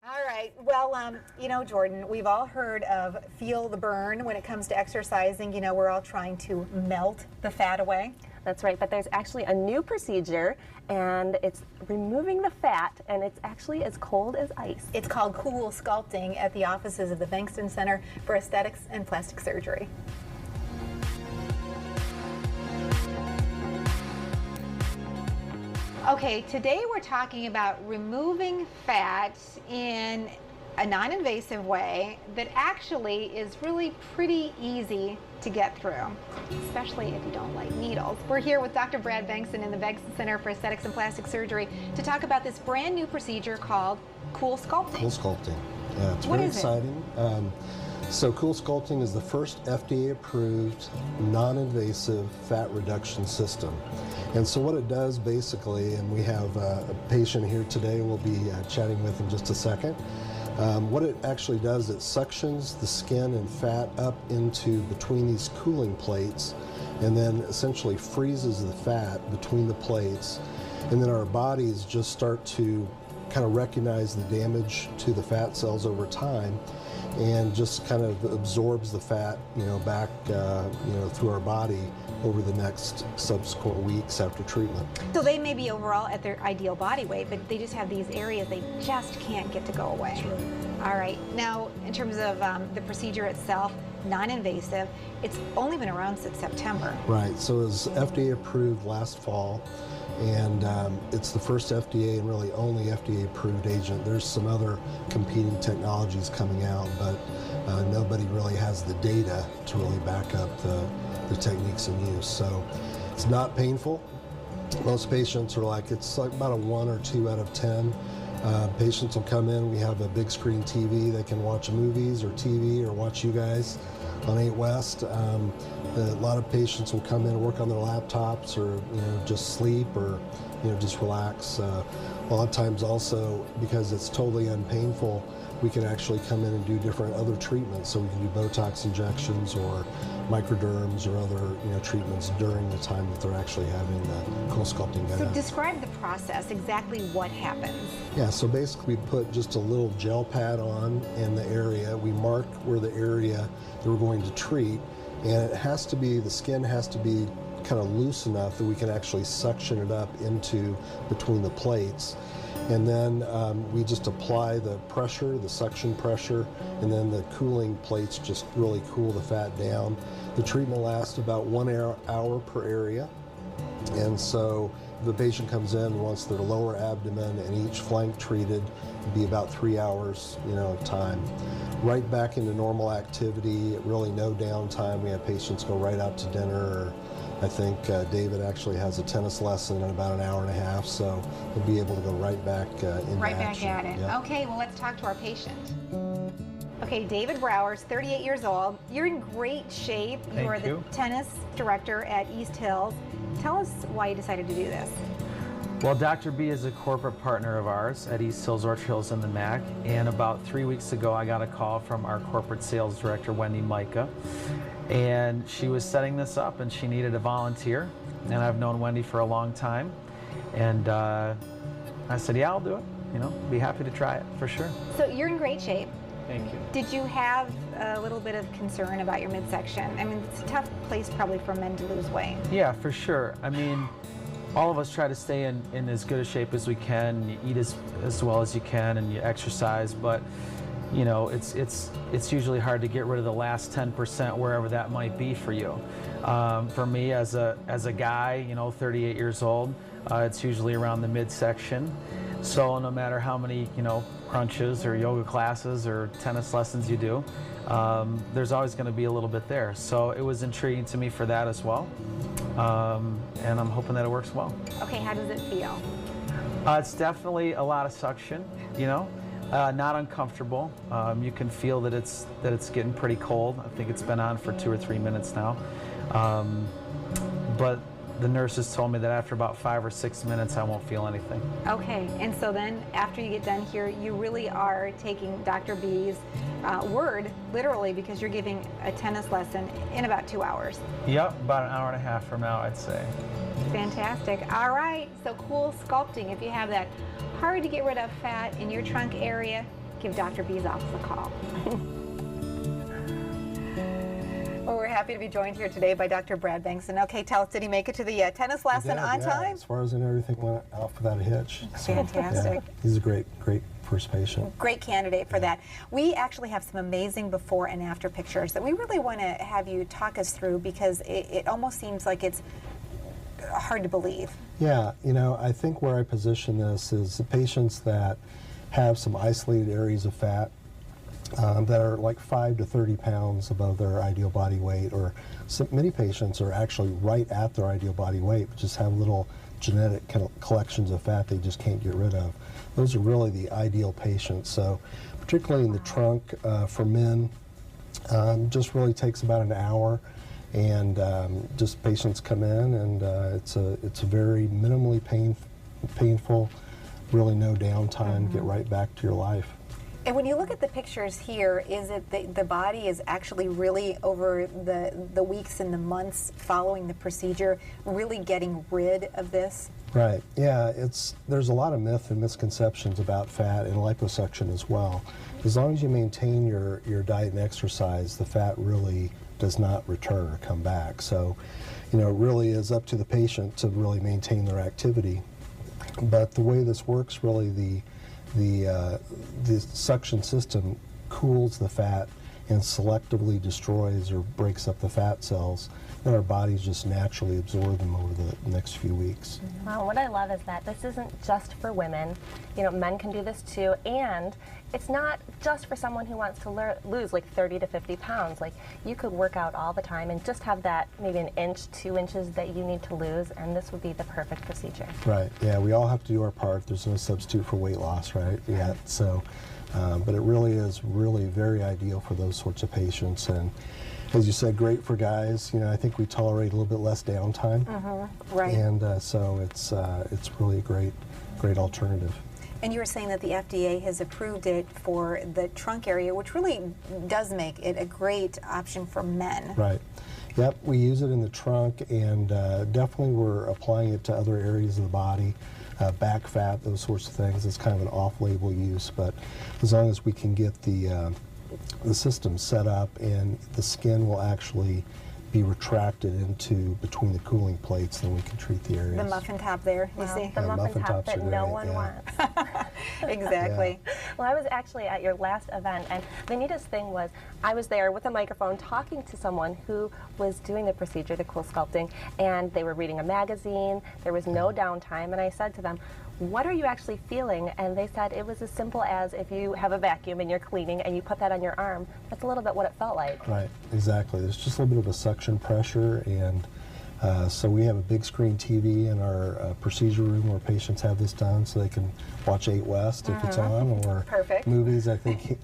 All right. Well, you know, Jordan, we've all heard of feel the burn when it comes to exercising. You know, we're all trying to melt the fat away. That's right, but there's actually a new procedure, and it's removing the fat, and it's actually as cold as ice. It's called CoolSculpting at the offices of the Bengtson Center for Aesthetics and Plastic Surgery. Okay, today we're talking about removing fat in a non-invasive way that actually is really pretty easy to get through, especially if you don't like needles. We're here with Dr. Brad Bengtson in the Bengtson Center for Aesthetics and Plastic Surgery to talk about this brand new procedure called CoolSculpting. CoolSculpting. Yeah, it's very exciting. So CoolSculpting is the first FDA-approved, non-invasive fat reduction system. And so what it does basically, and we have a patient here today we'll be chatting with in just a second. What it actually does, it suctions the skin and fat up into between these cooling plates and then essentially freezes the fat between the plates. And then our bodies just start to kind of recognize the damage to the fat cells over time and just kind of absorbs the fat, back, through our body over the next subsequent weeks after treatment. So they may be overall at their ideal body weight, but they just have these areas they just can't get to go away. That's right. All right. Now, in terms of the procedure itself, non-invasive, it's only been around since September. Right. So it was FDA approved last fall, and it's the first FDA and really only FDA approved agent. There's some other competing technologies coming out, but nobody really has the data to really back up the techniques in use. So it's not painful. Most patients are like, it's like about a 1 or 2 out of 10. Patients will come in, we have a big screen TV, they can watch movies or TV or watch you guys on 8 West. A lot of patients will come in and work on their laptops or just sleep or just relax. A lot of times also, because it's totally unpainful, we can actually come in and do different other treatments. So we can do Botox injections or microderms or other treatments during the time that they're actually having the CoolSculpting done. So describe the process, exactly what happens. Yeah, so basically we put just a little gel pad on in the area. We mark where the area that we're going to treat, and it has to be, the skin has to be kind of loose enough that we can actually suction it up into between the plates. And then we just apply the pressure, the suction pressure, and then the cooling plates just really cool the fat down. The treatment lasts about 1 hour per area. And so the patient comes in, wants their lower abdomen and each flank treated, it'd be about 3 hours, of time. Right back into normal activity, really no downtime. We have patients go right out to dinner, or I think David actually has a tennis lesson in about 1.5 hours, so we'll be able to go right back into action. Right back at it. Yep. Okay, well, let's talk to our patient. Okay, David Brower's 38 years old. You're in great shape. You are the tennis director at East Hills. Tell us why you decided to do this. Well, Dr. B is a corporate partner of ours at East Hills, Orchard Hills, and the MAC. And about 3 weeks ago, I got a call from our corporate sales director, Wendy Micah. And she was setting this up, and she needed a volunteer. And I've known Wendy for a long time. And I said, yeah, I'll do it. Be happy to try it, for sure. So you're in great shape. Thank you. Did you have a little bit of concern about your midsection? I mean, it's a tough place probably for men to lose weight. Yeah, for sure. I mean, all of us try to stay in as good a shape as we can. You eat as well as you can, and you exercise, but it's usually hard to get rid of the last 10%, wherever that might be for you. For me, as a guy, 38 years old, it's usually around the midsection. So no matter how many crunches or yoga classes or tennis lessons you do, there's always going to be a little bit there. So it was intriguing to me for that as well, and I'm hoping that it works well. Okay, how does it feel? It's definitely a lot of suction, not uncomfortable. You can feel that it's getting pretty cold. I think it's been on for 2 or 3 minutes now, but the nurses told me that after about 5 or 6 minutes, I won't feel anything. Okay, and so then after you get done here, you really are taking Dr. B's word, literally, because you're giving a tennis lesson in about 2 hours. Yep, about 1.5 hours from now, I'd say. Fantastic. All right, so CoolSculpting. If you have that hard to get rid of fat in your trunk area, give Dr. Bezoff a call. Well, we're happy to be joined here today by Dr. Brad Bengtson. Okay, tell us, did he make it to the tennis lesson on time? As far as I know, everything went off without a hitch. Fantastic. Yeah, he's a great first patient. Great candidate for that. We actually have some amazing before and after pictures that we really want to have you talk us through, because it almost seems like it's hard to believe. Yeah, you know, I think where I position this is the patients that have some isolated areas of fat that are like 5 to 30 pounds above their ideal body weight, or many patients are actually right at their ideal body weight, but just have little genetic kind of collections of fat they just can't get rid of. Those are really the ideal patients. So particularly in the trunk for men, just really takes about an hour, and just patients come in, and it's a very minimally painful, really no downtime, get right back to your life. And when you look at the pictures here, is it the body is actually really, over the weeks and the months following the procedure, really getting rid of this? Right, yeah, there's a lot of myth and misconceptions about fat and liposuction as well. As long as you maintain your diet and exercise, the fat really does not return or come back. So, you know, it really is up to the patient to really maintain their activity. But the way this works, really, the suction system cools the fat and selectively destroys or breaks up the fat cells, and our bodies just naturally absorb them over the next few weeks. Well, what I love is that this isn't just for women. You know, men can do this too, and it's not just for someone who wants to lose like 30 to 50 pounds. Like, you could work out all the time and just have that maybe an inch, 2 inches that you need to lose, and this would be the perfect procedure. Right, yeah, we all have to do our part. There's no substitute for weight loss, right, yet. So, but it really is very ideal for those sorts of patients. And as you said, great for guys. You know, I think we tolerate a little bit less downtime. Right. And so it's really a great alternative. And you were saying that the FDA has approved it for the trunk area, which really does make it a great option for men. Right. Yep, we use it in the trunk, and definitely we're applying it to other areas of the body, back fat, those sorts of things. It's kind of an off-label use, but as long as we can get the system set up, and the skin will actually be retracted into between the cooling plates, then we can treat the areas. The muffin top there, you see? The muffin top that no great, one wants. Exactly. Yeah. Well, I was actually at your last event, and the neatest thing was I was there with a microphone talking to someone who was doing the procedure, the CoolSculpting, and they were reading a magazine. There was no downtime, and I said to them, "What are you actually feeling?" And they said it was as simple as, if you have a vacuum and you're cleaning and you put that on your arm, that's a little bit what it felt like. Right, exactly. There's just a little bit of a suction pressure, and so we have a big screen TV in our procedure room where patients have this done, so they can watch 8 West if it's on, or Perfect. movies. I think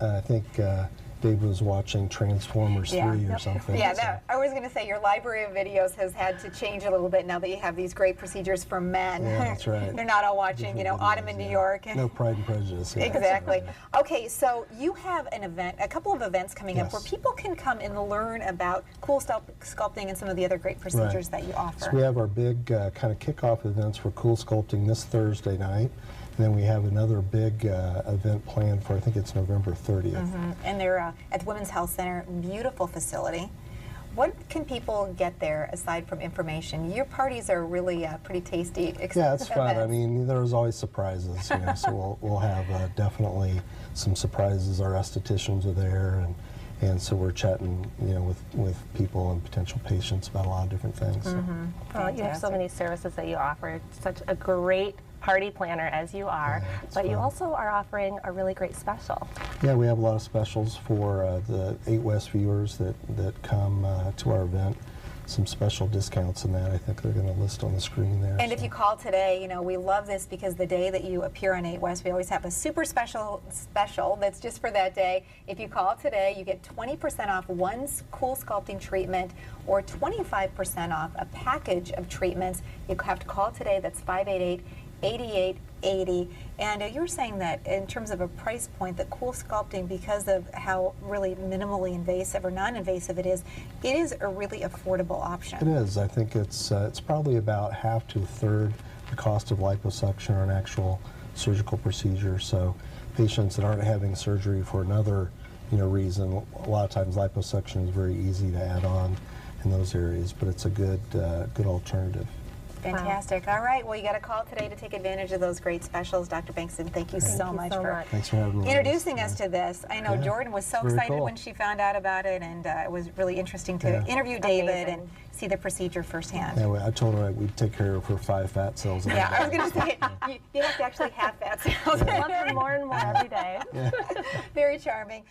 Dave was watching Transformers 3 or something. Yeah, I was going to say your library of videos has had to change a little bit now that you have these great procedures for men. Yeah, that's right. They're not all watching, you know, Autumn in New York. No Pride and Prejudice. Yeah, Exactly. Okay, so you have an event, a couple of events coming up where Yes. people can come and learn about CoolSculpting and some of the other great procedures that you offer. So we have our big kind of kickoff events for CoolSculpting this Thursday night. And then we have another big event planned for, I think it's November 30th. And they're at the Women's Health Center, beautiful facility. What can people get there aside from information? Your parties are really pretty tasty. Yeah, it's fun. I events. mean, there's always surprises, you know, so we'll have definitely some surprises. Our estheticians are there, and so we're chatting, you know, with people and potential patients about a lot of different things. So. Well, you have so many services that you offer. Such a great party planner as you are, it's but you fun. also are offering a really great special. Yeah, we have a lot of specials for the 8 West viewers that come to our event. Some special discounts in that. I think they're going to list on the screen there. And if you call today, you know, we love this because the day that you appear on 8 West, we always have a super special that's just for that day. If you call today, you get 20% off one CoolSculpting treatment or 25% off a package of treatments. You have to call today. That's 588-8880. And you were saying that in terms of a price point, that CoolSculpting, because of how really minimally invasive or non-invasive it is a really affordable option. It is. I think it's probably about half to a third the cost of liposuction or an actual surgical procedure. So patients that aren't having surgery for another reason, a lot of times liposuction is very easy to add on in those areas, but it's a good alternative. Fantastic. All right. Well, you got a call today to take advantage of those great specials. Dr. Bengtson, thank you so much for Thanks for having me. introducing us to this. I know Jordan was so very excited cool. when she found out about it, and it was really interesting to interview David Amazing. and see the procedure firsthand. Yeah, I told her we'd take care of her 5 fat cells. Yeah, I was going to say, you have to actually have fat cells. I love them more and more every day. Very charming.